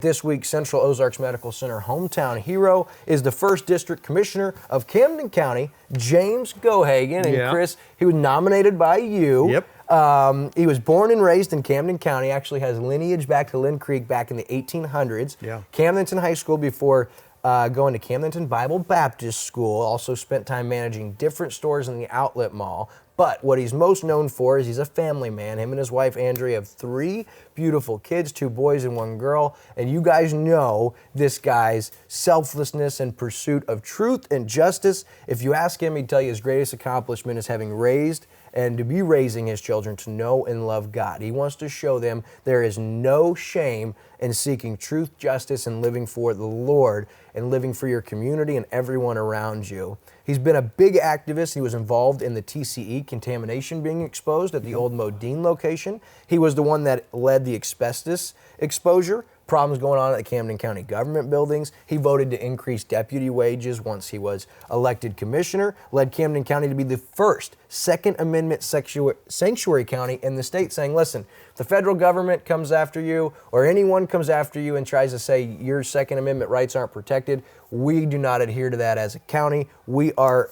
This week's Central Ozarks Medical Center hometown hero is the 1st District Commissioner of Camden County, James Gohagen. And Chris, he was nominated by you. Yep. He was born and raised in Camden County, actually has lineage back to Lynn Creek back in the 1800s. Yeah. Camdenton High School before going to Camdenton Bible Baptist School. Also spent time managing different stores in the outlet mall. But what he's most known for is he's a family man. Him and his wife, Andrea, have 3 beautiful kids, 2 boys and 1 girl. And you guys know this guy's selflessness and pursuit of truth and justice. If you ask him, he'd tell you his greatest accomplishment is having raised and to be raising his children to know and love God. He wants to show them there is no shame in seeking truth, justice, and living for the Lord and living for your community and everyone around you. He's been a big activist. He was involved in the TCE contamination being exposed at the old Modine location. He was the one that led the asbestos exposure, problems going on at the Camden County government buildings. He voted to increase deputy wages once he was elected commissioner, led Camden County to be the first Second Amendment sanctuary county in the state, saying, listen, if the federal government comes after you or anyone comes after you and tries to say your Second Amendment rights aren't protected, we do not adhere to that as a county. We're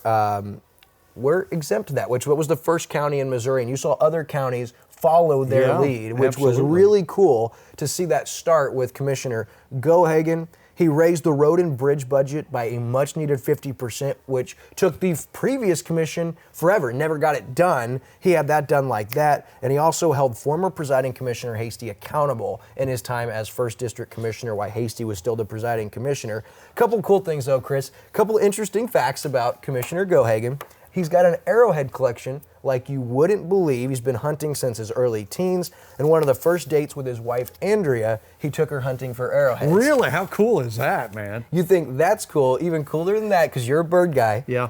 exempt to that, which was the first county in Missouri, and you saw other counties follow their lead, which was really cool to see that start with Commissioner Gohagen. He raised the road and bridge budget by a much-needed 50%, which took the previous commission forever, never got it done. He had that done like that, and he also held former presiding commissioner Hasty accountable in his time as 1st District Commissioner while Hasty was still the presiding commissioner. Couple cool things though, Chris. Couple interesting facts about Commissioner Gohagen. He's got an arrowhead collection like you wouldn't believe. He's been hunting since his early teens, and one of the first dates with his wife, Andrea, he took her hunting for arrowheads. Really? How cool is that, man? You think that's cool? Even cooler than that, because you're a bird guy. Yeah.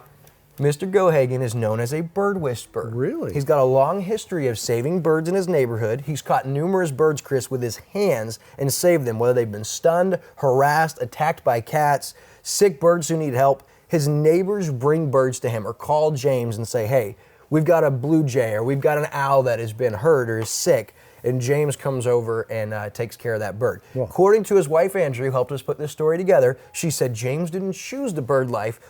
Mr. Gohagen is known as a bird whisperer. Really? He's got a long history of saving birds in his neighborhood. He's caught numerous birds, Chris, with his hands and saved them, whether they've been stunned, harassed, attacked by cats, sick birds who need help. His neighbors bring birds to him or call James and say, hey, we've got a blue jay or we've got an owl that has been hurt or is sick. And James comes over and takes care of that bird. Yeah. According to his wife, Andrea, who helped us put this story together, she said James didn't choose the bird life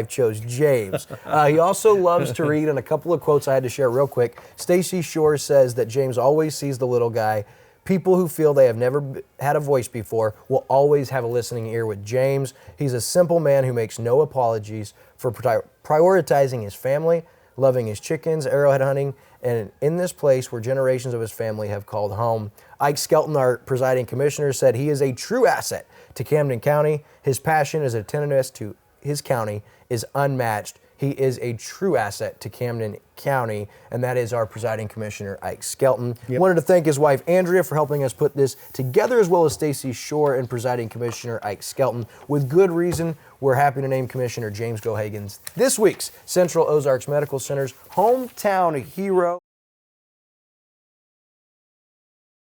chose James. He also loves to read, and a couple of quotes I had to share real quick. Stacy Shore says that James always sees the little guy. People who feel they have never had a voice before will always have a listening ear with James. He's a simple man who makes no apologies for prioritizing his family, loving his chickens, arrowhead hunting, and in this place where generations of his family have called home. Ike Skelton, our presiding commissioner, said he is a true asset to Camden County. His passion as attentiveness to his county is unmatched. He is a true asset to Camden County, and that is our presiding commissioner, Ike Skelton. Yep. Wanted to thank his wife, Andrea, for helping us put this together, as well as Stacy Shore and presiding commissioner, Ike Skelton. With good reason, we're happy to name Commissioner James Gohagen this week's Central Ozarks Medical Center's hometown hero.